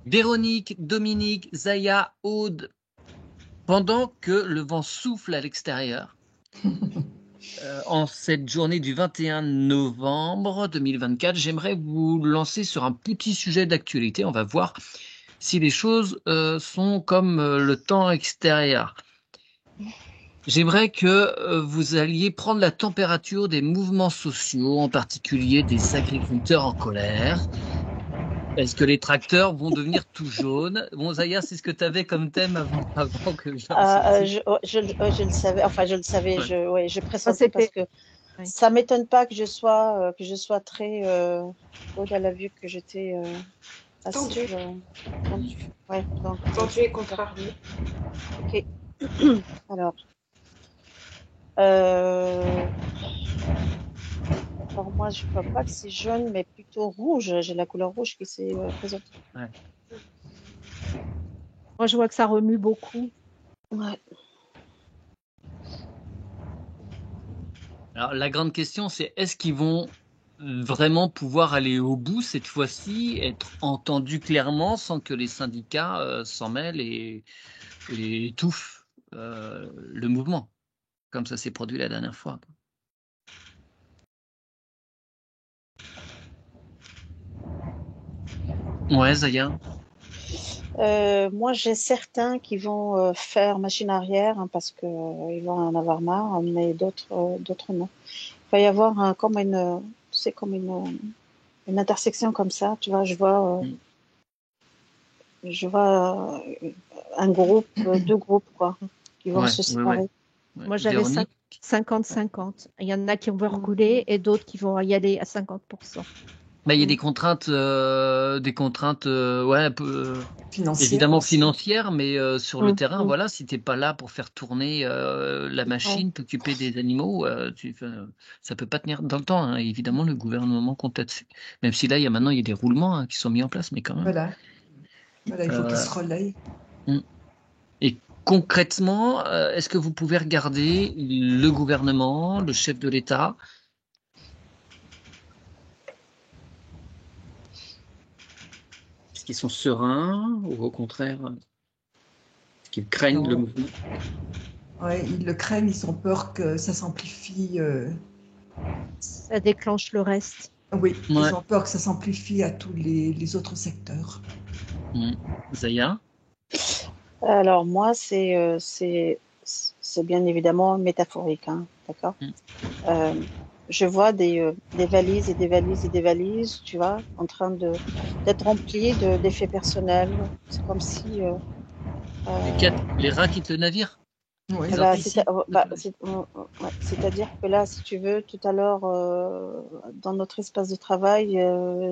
Véronique, Dominique, Zaya, Aude, pendant que le vent souffle à l'extérieur, en cette journée du 21 novembre 2024, j'aimerais vous lancer sur un petit sujet d'actualité. On va voir si les choses sont comme le temps extérieur. J'aimerais que vous alliez prendre la température des mouvements sociaux, en particulier des agriculteurs en colère. Est-ce que les tracteurs vont devenir tout jaunes? Bon, Zaya, c'est ce que tu avais comme thème avant que je lance aussi. Je le savais, enfin je le savais, Ouais. je Ça, pressentais parce c'était. que Oui. ça m'étonne pas que je sois très Aude, elle a vu que j'étais assez Tendu. tendue. Ouais, donc Tendu et contrarié. ok. Alors, euh, alors moi je vois pas que c'est jaune, mais plutôt rouge. J'ai la couleur rouge qui s'est présentée. Ouais. Moi, je vois que ça remue beaucoup. Ouais. Alors, la grande question, c'est est-ce qu'ils vont vraiment pouvoir aller au bout cette fois-ci, être entendus clairement sans que les syndicats s'en mêlent et étouffent le mouvement, comme ça s'est produit la dernière fois. Ouais, Zaya. Moi, j'ai certains qui vont faire machine arrière parce que ils vont en avoir marre, mais d'autres non. Il va y avoir c'est comme une intersection comme ça. Tu vois, je vois un groupe, deux groupes quoi, qui vont Ouais, se ouais, ouais. séparer. Ouais. Moi, j'avais Véronique. 50-50. Il y en a qui vont reculer et d'autres qui vont y aller à 50%. Bah, il y a des contraintes, ouais, un peu, Financière évidemment aussi. financières, mais sur le terrain, voilà, si t'es pas là pour faire tourner la Ouais. machine, t'occuper des animaux, ça peut pas tenir dans le temps. Hein. Évidemment, le gouvernement compte là-dessus. Même si là, maintenant, il y a des roulements qui sont mis en place, mais quand même. Voilà, il faut qu'ils Euh, se relayent. et concrètement, est-ce que vous pouvez regarder le gouvernement, le chef de l'État? Est-ce qu'ils sont sereins ou au contraire, est-ce qu'ils craignent le Non. mouvement? Ouais, ils le craignent, ils ont peur que ça s'amplifie. Ça déclenche le reste. Oui, Ouais. ils ont peur que ça s'amplifie à tous les autres secteurs. Zaya? Alors moi, c'est bien évidemment métaphorique, hein, d'accord. Mm. Je vois des valises et des valises et des valises, tu vois, en train d'être remplies d'effets personnels. C'est comme si Les rats quittent le navire? Oui. Ils bah, imprécient le touriste. ouais, c'est-à-dire que là, si tu veux, tout à l'heure, dans notre espace de travail,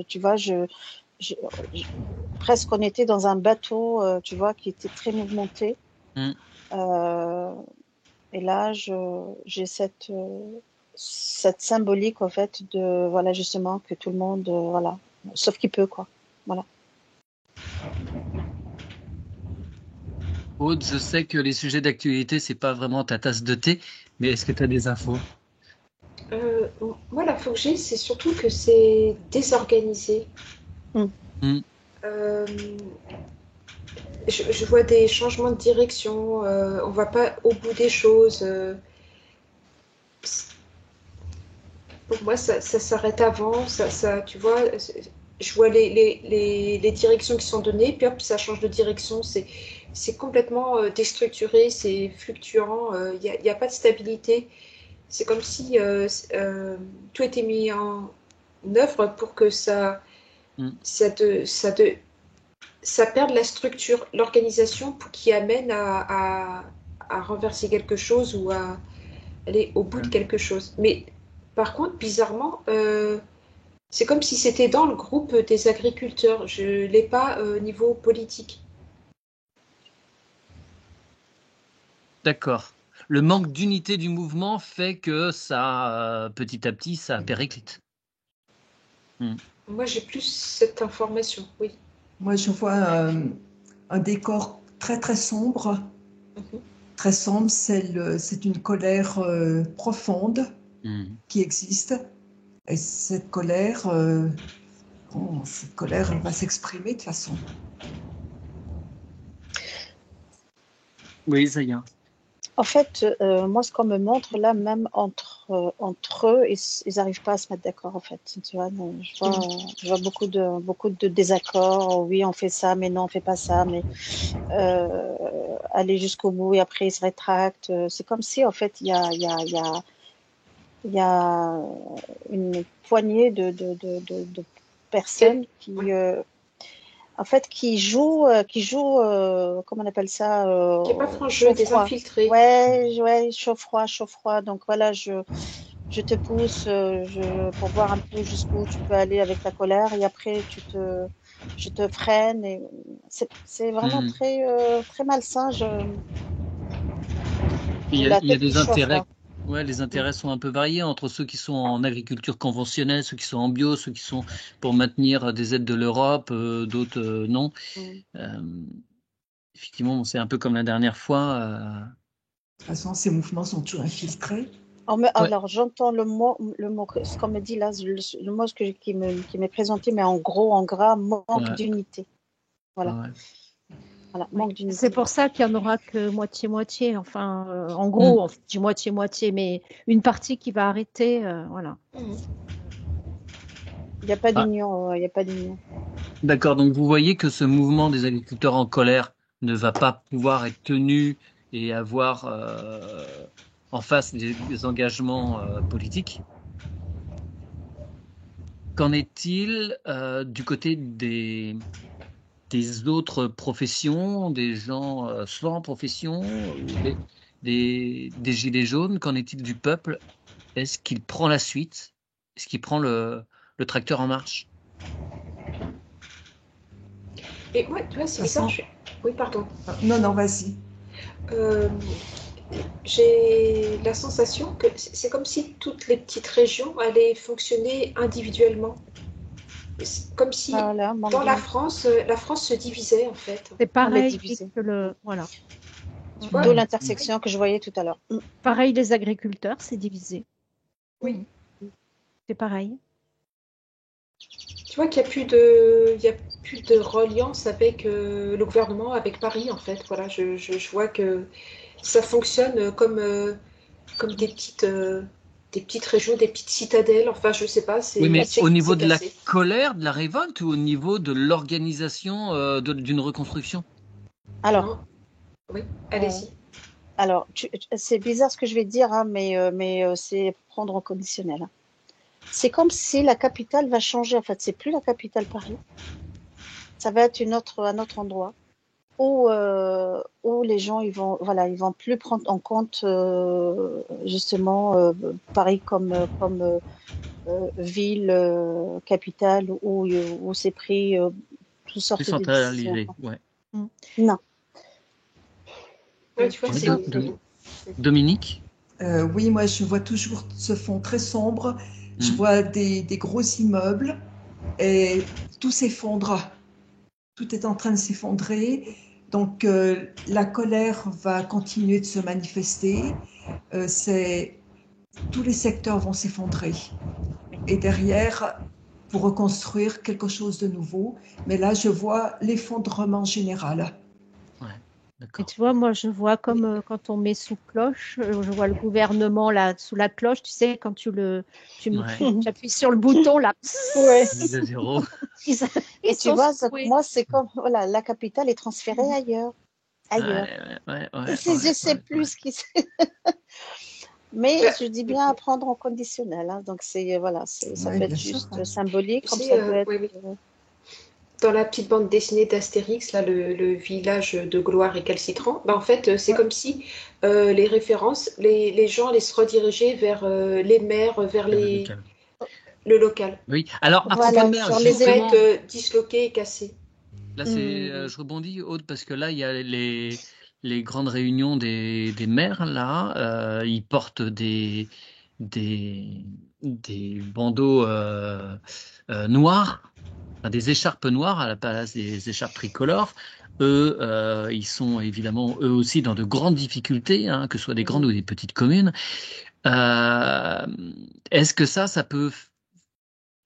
tu vois, je- je- presque on était dans un bateau, tu vois, qui était très mouvementé. Mm. Euh, et là, j'ai cette symbolique, en fait, de, voilà, justement, que tout le monde, voilà, sauf qui peut, quoi. Voilà. Aude, je sais que les sujets d'actualité, c'est pas vraiment ta tasse de thé, mais est-ce que tu as des infos? Moi, l'info que j'ai, c'est surtout que c'est désorganisé. Mm. Euh, je vois des changements de direction, on va pas au bout des choses. Pour moi, ça s'arrête avant, tu vois, je vois les directions qui sont données, puis hop, ça change de direction, c'est complètement déstructuré, c'est fluctuant, il y a pas de stabilité. C'est comme si tout était mis en œuvre pour que Mm. ça perde la structure, l'organisation pour qui amène à renverser quelque chose ou à aller au bout de quelque chose. Mais par contre, bizarrement, c'est comme si c'était dans le groupe des agriculteurs. Je ne l'ai pas au niveau politique. D'accord. Le manque d'unité du mouvement fait que ça, petit à petit, ça périclite. Mm. Moi, j'ai plus cette information, oui. Moi, je vois un décor très très sombre. Mhm. Très sombre, c'est une colère profonde Mm. qui existe. Et cette colère, elle va s'exprimer de toute façon. Oui, Zaya. En fait, moi, ce qu'on me montre là, même entre eux, ils n'arrivent pas à se mettre d'accord, en fait. Tu vois, donc, je vois beaucoup de désaccords. Oui, on fait ça, mais non, on fait pas ça. Mais aller jusqu'au bout et après ils se rétractent. C'est comme si, en fait, il y a une poignée de personnes qui, en fait, comment on appelle ça, Qui n'est pas franc-jeu, des chaud-froid. infiltrés. Ouais, chaud-froid. Donc voilà, je te pousse pour voir un peu jusqu'où tu peux aller avec ta colère et après je te freine. Et c'est vraiment Hmm. très malsain. Il La y a tête qui des chauffe, intérêts. là. Ouais, les intérêts sont un peu variés entre ceux qui sont en agriculture conventionnelle, ceux qui sont en bio, ceux qui sont pour maintenir des aides de l'Europe, d'autres non. Mm. Euh, Effectivement, c'est un peu comme la dernière fois. De toute façon, ces mouvements sont toujours infiltrés. Ouais, Alors, j'entends ce qu'on me dit là, le mot qui m'est présenté, mais en gros, en gras, manque ouais, d'unité. Voilà, ouais. voilà, Oui. manque d'unité. C'est pour ça qu'il n'y en aura que moitié-moitié. Enfin, en Hmm. gros, je dis moitié-moitié, mais une partie qui va arrêter. Voilà. Il n'y a pas Ah, d'union, il n'y a pas d'union. d'accord, donc vous voyez que ce mouvement des agriculteurs en colère ne va pas pouvoir être tenu et avoir en face des engagements politiques. Qu'en est-il du côté des autres professions, des gens sans profession, ou des gilets jaunes? Qu'en est-il du peuple? Est-ce qu'il prend la suite? Est-ce qu'il prend le tracteur en marche? Et ouais, tu vois, De c'est toute bizarre. façon, Oui, pardon. non, vas-y. Euh, j'ai la sensation que c'est comme si toutes les petites régions allaient fonctionner individuellement. C'est comme si Voilà, manque dans d'unité. la France se divisait en fait. C'est On est pareil divisé. que le. Voilà. Tu vois, D'où Hmm. l'intersection que je voyais tout à l'heure. Pareil, les agriculteurs, c'est divisé. oui, C'est pareil. tu vois il y a plus de reliance avec le gouvernement, avec Paris en fait. Voilà, je vois que ça fonctionne comme des petites régions, des petites citadelles. Enfin, je sais pas, Oui, mais au niveau c'est de la cassé. colère, de la révolte, ou au niveau de l'organisation d'une reconstruction? Alors, Non, oui, euh, allez-y. c'est bizarre ce que je vais dire, hein, mais c'est prendre au conditionnel, hein. C'est comme si la capitale va changer. En fait, c'est plus la capitale Paris. Ça va être un autre endroit où les gens ils vont plus prendre en compte justement Paris comme ville capitale où c'est pris toutes sortes de décisions. Décentralisé, ouais. Non, Ouais, tu vois, Ouais, c'est Dominique? Oui, moi, je vois toujours ce fond très sombre. Je Hmm. vois des gros immeubles et tout s'effondre. Tout est en train de s'effondrer. Donc, la colère va continuer de se manifester. Tous les secteurs vont s'effondrer. Et derrière, pour reconstruire quelque chose de nouveau. Mais là, je vois l'effondrement général. Ouais, Et d'accord. tu vois, moi, je vois comme quand on met sous cloche, je vois le gouvernement là, sous la cloche, tu sais, quand Ouais. tu appuies sur le bouton là, ouais. De zéro. ils, Et ils tu sont vois, secoués. moi, c'est comme voilà, la capitale est transférée ailleurs, ailleurs. Je sais plus Ouais. ce qui. Mais Bah, je dis bien à prendre en conditionnel, hein. Donc c'est voilà, ça Oui, peut être bien sûr. juste symbolique, tu comme sais, ça peut être. oui, oui. Dans la petite bande dessinée d'Astérix, là, le village de gloire récalcitrant, bah, en fait, c'est Ouais. comme si les références, les gens allaient se rediriger vers les maires, vers Vers le local. le local, Oui. Alors, à propos de Voilà, mer, sur qui les pourrait élus. être justement, disloqué et cassé. là, Hmm. je rebondis, Aude, parce que là, il y a les grandes réunions des maires, là. Ils portent des, des bandeaux noirs, enfin, des écharpes noires à la place des écharpes tricolores. Eux, ils sont évidemment, eux aussi, dans de grandes difficultés, hein, que ce soit des grandes ou des petites communes. Euh, Est-ce que ça peut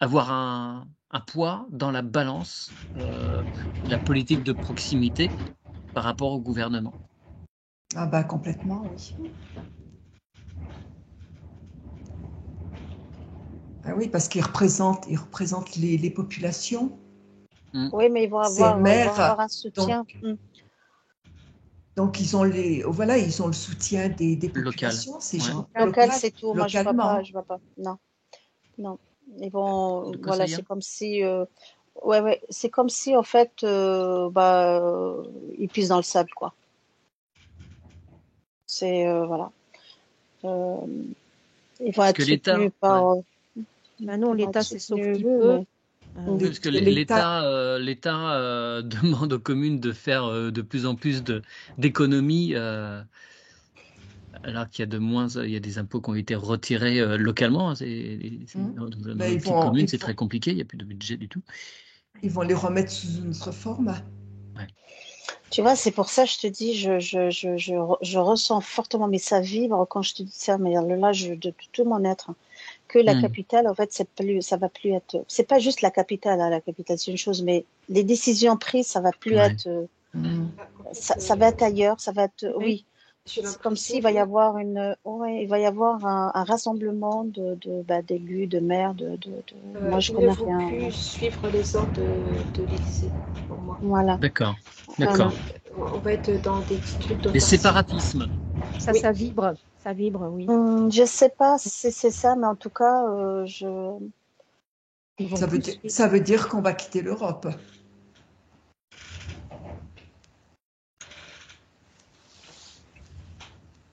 avoir un poids dans la balance de la politique de proximité par rapport au gouvernement? Ah bah complètement, oui. Ah oui, parce ils représentent les populations. Mm. Oui, mais Ces ils vont avoir maires, un donc, soutien. donc ils ont le soutien des Local. populations, ces Ouais. gens Local, c'est tout. Moi, localement. je vois pas. Non, non. Ils vont, De quoi ça voilà, y est? c'est comme si, ouais, c'est comme si en fait, ils pissent dans le sable, quoi. C'est voilà. Euh, Ils vont Parce être que l'État, soutenus ouais. par. Ben non, Ils vont être l'État, c'est sauf soutenus, qui eux, peut. mais. Oui, L'É- parce que L'État, l'État demande aux communes de faire de plus en plus d'économies, alors qu'il y a il y a des impôts qui ont été retirés localement, hein. hein, Dans ben, les ils petites vont, communes, ils c'est vont, très compliqué, il n'y a plus de budget du tout. ils vont les remettre sous une autre forme. Ouais. Tu vois, c'est pour ça, je te dis, je ressens fortement, mais ça vibre quand je te dis ça, mais là, de tout mon être, hein, que la Hmm. capitale, en fait, ça va plus être. C'est pas juste la capitale, hein, la capitale, c'est une chose, mais les décisions prises, ça va plus Ouais. être. Mm. En fait, Ça va être ailleurs, ça va être. Oui. Oui, j'ai c'est comme l'impression s'il va y que avoir il va y avoir un rassemblement d'élus, de maires, moi, je ils ne connais vont rien. plus suivre les ordres de l'Élysée, pour moi. Voilà. D'accord, Voilà. d'accord. On va être dans des petits trucs Les d'autarcie. séparatismes. Ça, Oui. ça vibre, oui. Je sais pas si c'est ça, mais en tout cas, Ils vont Ça veut plus dire, suivre. ça veut dire qu'on va quitter l'Europe.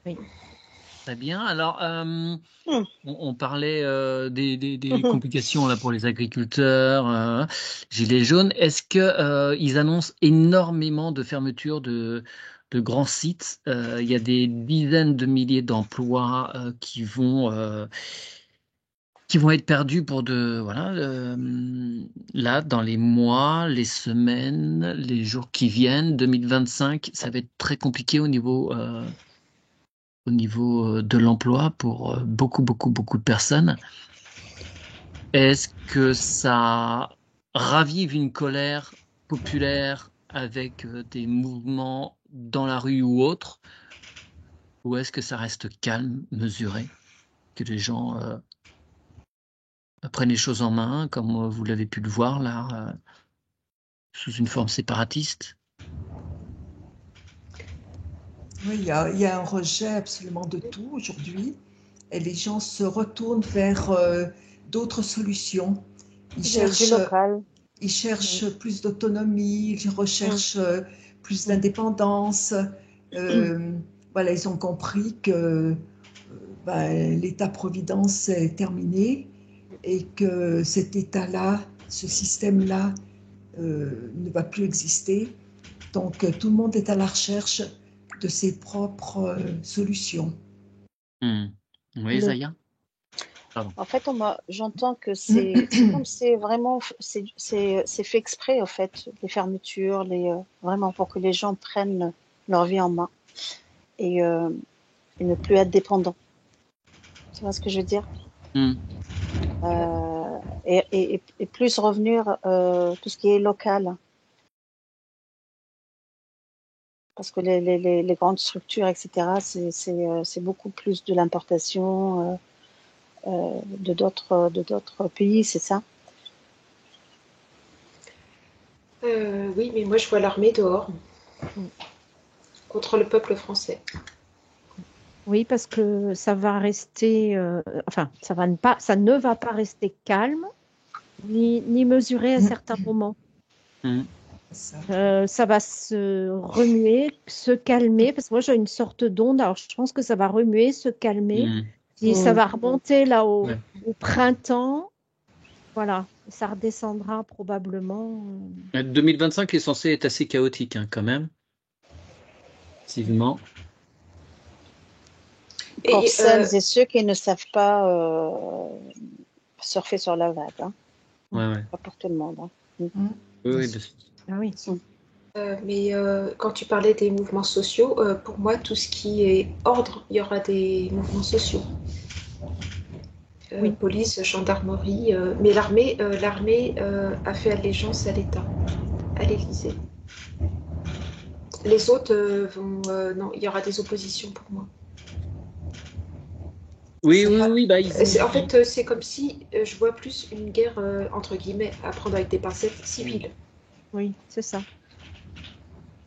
Oui. Très bien. Alors, Hmm. on parlait des complications là pour les agriculteurs, gilets jaunes. Est-ce que ils annoncent énormément de fermetures de grands sites? Il y a des dizaines de milliers d'emplois qui vont être perdus pour là dans les mois, les semaines, les jours qui viennent. 2025, ça va être très compliqué au niveau de l'emploi pour beaucoup de personnes. Est-ce que ça ravive une colère populaire avec des mouvements dans la rue ou autre, ou est-ce que ça reste calme, mesuré, que les gens prennent les choses en main, comme vous l'avez pu le voir là, sous une forme séparatiste? Oui, il y a un rejet absolument de tout aujourd'hui et les gens se retournent vers d'autres solutions. Ils Du cherchent, local. ils Mm. cherchent plus d'autonomie, ils Mm. recherchent plus Mm. d'indépendance. Euh, voilà, ils ont compris que l'État-providence est terminé et que cet État-là, ce système-là, ne va plus exister. Donc, tout le monde est à la recherche de ses propres solutions. Oui, Zaya? Pardon. En fait, j'entends que c'est comme c'est vraiment, c'est fait exprès, en fait, les fermetures, vraiment pour que les gens prennent leur vie en main et, et ne plus être dépendants. Tu vois ce que je veux dire? Hmm. Et plus revenir tout ce qui est local. Parce que les grandes structures, etc., c'est beaucoup plus de l'importation de d'autres pays, c'est ça? Oui, mais moi je vois l'armée dehors Mm. contre le peuple français. Oui, parce que ça va rester, enfin, ça ne va pas rester calme ni mesuré à certains moments. Hmm. Ça. Ça va se remuer, se calmer, parce que moi j'ai une sorte d'onde, alors je pense que ça va remuer, se calmer, Hmm. puis ça va remonter là Ouais. au printemps, voilà, ça redescendra probablement. 2025 est censé être assez chaotique, hein, quand même. Effectivement. Pour Et celles et ceux qui ne savent pas surfer sur la vague, hein. Ouais. Pas pour tout le monde, hein. Oui, Ah oui. mais quand tu parlais des mouvements sociaux, pour moi, tout ce qui est ordre, il y aura des mouvements sociaux. Oui. Police, gendarmerie, mais l'armée a fait allégeance à l'État, à l'Élysée. Les autres vont... non, il y aura des oppositions pour moi. Oui, bah, En fait, c'est comme si je vois plus une guerre, entre guillemets, à prendre avec des pincettes, civile. Oui, c'est ça.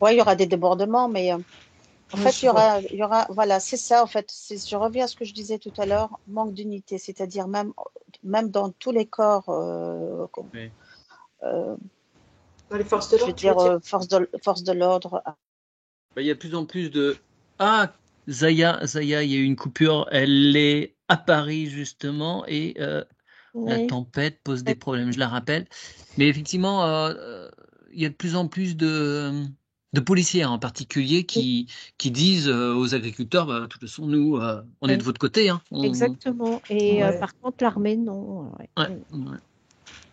Ouais, il y aura des débordements, mais en Moi, fait, je vois. voilà, c'est ça, en fait. Je reviens à ce que je disais tout à l'heure, manque d'unité, c'est-à-dire même dans tous les corps, Ouais. Dans les forces de je veux l'ordre, tu veux dire, dire? force de l'ordre. Bah, il y a de plus en plus de... Ah, Zaya, il y a eu une coupure. Elle est à Paris, justement, et la Oui. tempête pose des problèmes, je la rappelle. Mais effectivement, il y a de plus en plus de policiers en particulier qui disent aux agriculteurs, bah, de toute façon, nous, on est de Oui. votre côté. Hein. Exactement. Et Ouais. par contre, l'armée, non. Ouais. Ouais, ouais.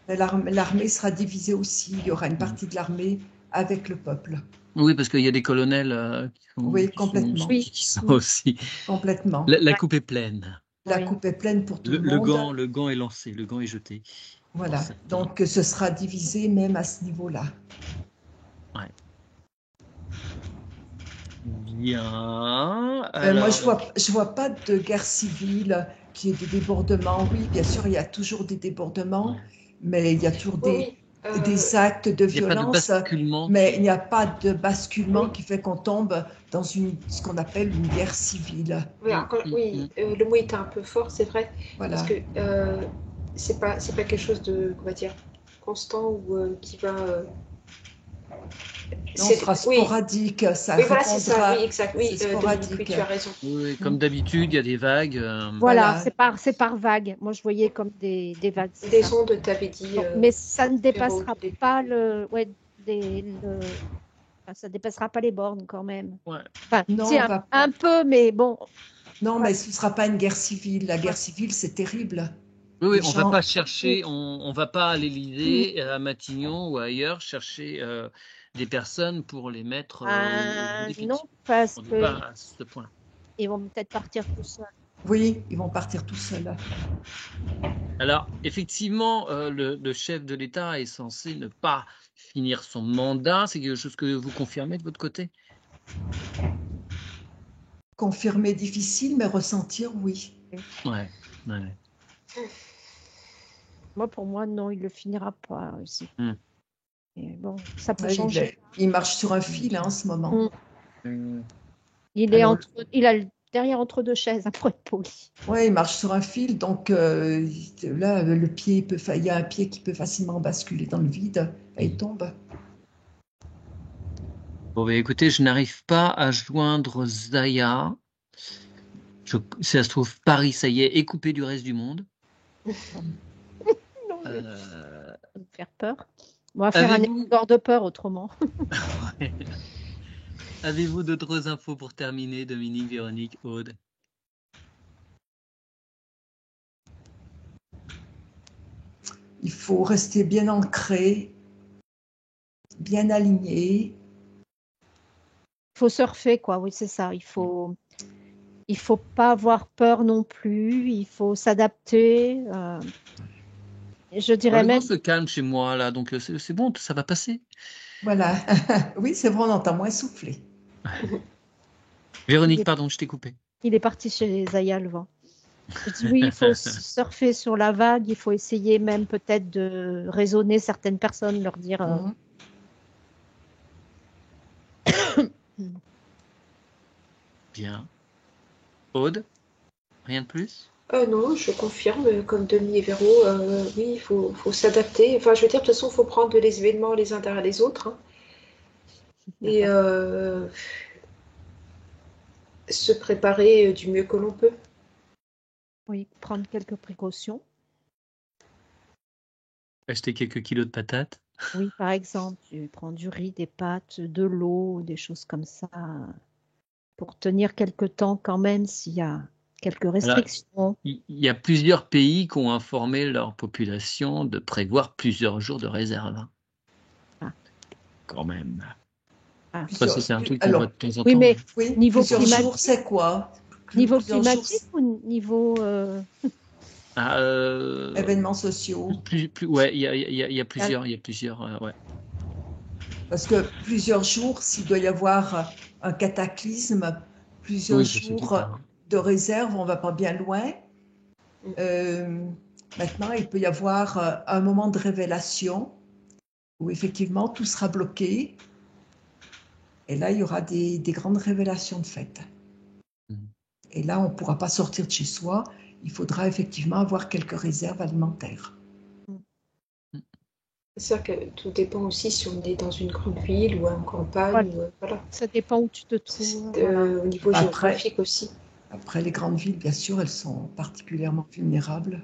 Mais l'armée sera divisée aussi. Il y aura une partie de l'armée avec le peuple. Oui, parce qu'il y a des colonels Oui, complètement. Oui. qui sont aussi... Complètement. La coupe est pleine. La Oui. coupe est pleine pour tout le Le monde. gant est lancé, le gant est jeté. Voilà. Pour certains. Donc, ce sera divisé même à ce niveau-là. Ouais. Bien. Moi, Alors, je vois pas de guerre civile qui est de débordement. Oui, bien sûr, il y a toujours des débordements, mais il y a toujours Oui, des actes de il n'y a pas de violence, basculement mais il n'y a pas de basculement Oui. qui fait qu'on tombe dans ce qu'on appelle une guerre civile. oui, oui, le mot était un peu fort, c'est vrai, parce Voilà. que c'est pas quelque chose de, on va dire, constant ou qui va... Non, ce sera Oui, sporadique, ça oui, voilà, c'est ça, répondra, oui, exact, oui, c'est Dominique, oui, sporadique. tu as raison. Oui, comme d'habitude, il y a des vagues. Voilà, Voilà. c'est par vague. Moi, je voyais comme des vagues, c'est Des ça. ondes, t'avais dit, Donc, mais ça ne Véro, au dépassera début. pas enfin, ça dépassera pas les bornes quand même. Ouais. Enfin, Non, si, un peu, mais bon. non, Ouais. mais ce ne sera pas une guerre civile. La Ouais. guerre civile, c'est terrible. Oui, Les on va gens, pas chercher, on va pas à l'Élysée, à Matignon ou ailleurs chercher des personnes pour les mettre au bout des Non, pics. parce On n'est que pas à ce point. ils vont peut-être partir tout seuls. oui, ils vont partir tout seuls. Alors, effectivement, le chef de l'État est censé ne pas finir son mandat. C'est quelque chose que vous confirmez de votre côté? Confirmer difficile, mais ressentir, oui. Ouais. Ouais. Moi, pour moi, non, il le finira pas aussi. Et bon, ça peut Ouais, changer. il marche sur un fil en ce moment. Il est Alors, il a le derrière entre deux chaises, pour être poli. ouais, il marche sur un fil, donc là, il y a un pied qui peut facilement basculer dans le vide et il tombe. Bon, bah, écoutez, je n'arrive pas à joindre Zaya. Si ça se trouve, Paris, ça y est coupé du reste du monde. Non, mais ça va me faire peur. On va faire un Avez-vous effort de peur autrement. Avez-vous d'autres infos pour terminer, Dominique, Véronique, Aude? Il faut rester bien ancré, bien aligné. Il faut surfer, quoi. Oui, c'est ça. Il faut pas avoir peur non plus. Il faut s'adapter. Je dirais Le même. vent se calme chez moi, là, donc c'est bon, ça va passer. Voilà. Oui, c'est vrai, on entend moins souffler. Véronique, pardon, je t'ai coupé. Il est parti chez Zaya, le vent. Je dis oui, il faut surfer sur la vague. Il faut essayer même peut-être de raisonner certaines personnes, leur dire. Bien. Aude, rien de plus? Non, je confirme, comme Denis et Véro, oui, il faut s'adapter. Enfin, je veux dire, de toute façon, il faut prendre les événements les uns derrière les autres. Hein, et se préparer du mieux que l'on peut. Oui, prendre quelques précautions. Acheter quelques kilos de patates. Oui, par exemple, tu prends du riz, des pâtes, de l'eau, des choses comme ça, pour tenir quelque temps quand même s'il y a quelques restrictions. Il y a plusieurs pays qui ont informé leur population de prévoir plusieurs jours de réserve. Ah. Quand même. Ah. Ça, c'est un truc qu'on Alors, voit de temps en Oui, temps. mais oui, niveau plusieurs climatique, jours, c'est quoi? niveau Plusieurs climatique jours, ou niveau événements sociaux. Ouais, il y a plusieurs, ouais. Parce que plusieurs jours, s'il doit y avoir un cataclysme, plusieurs Oui, c'est jours ça. de réserve, on ne va pas bien loin. Maintenant, il peut y avoir un moment de révélation où effectivement tout sera bloqué. Et là, il y aura des grandes révélations de fait. Et là, on ne pourra pas sortir de chez soi. Il faudra effectivement avoir quelques réserves alimentaires. C'est sûr que tout dépend aussi si on est dans une grande ville ou en campagne. Voilà. Ça dépend où tu te trouves. Au niveau géographique aussi. Après, les grandes villes, bien sûr, elles sont particulièrement vulnérables.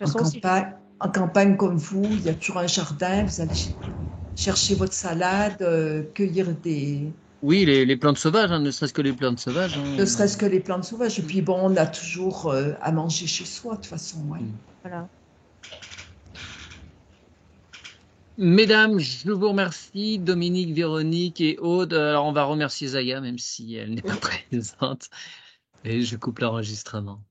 En campagne comme vous, il y a toujours un jardin, vous allez chercher votre salade, cueillir des... Oui, les plantes sauvages, hein, ne serait-ce que les plantes sauvages. Hein. Ne serait-ce que les plantes sauvages. Et puis bon, on a toujours à manger chez soi, de toute façon. Ouais. Voilà. Mesdames, je vous remercie, Dominique, Véronique et Aude. Alors, on va remercier Zaya, même si elle n'est pas présente. Et je coupe l'enregistrement.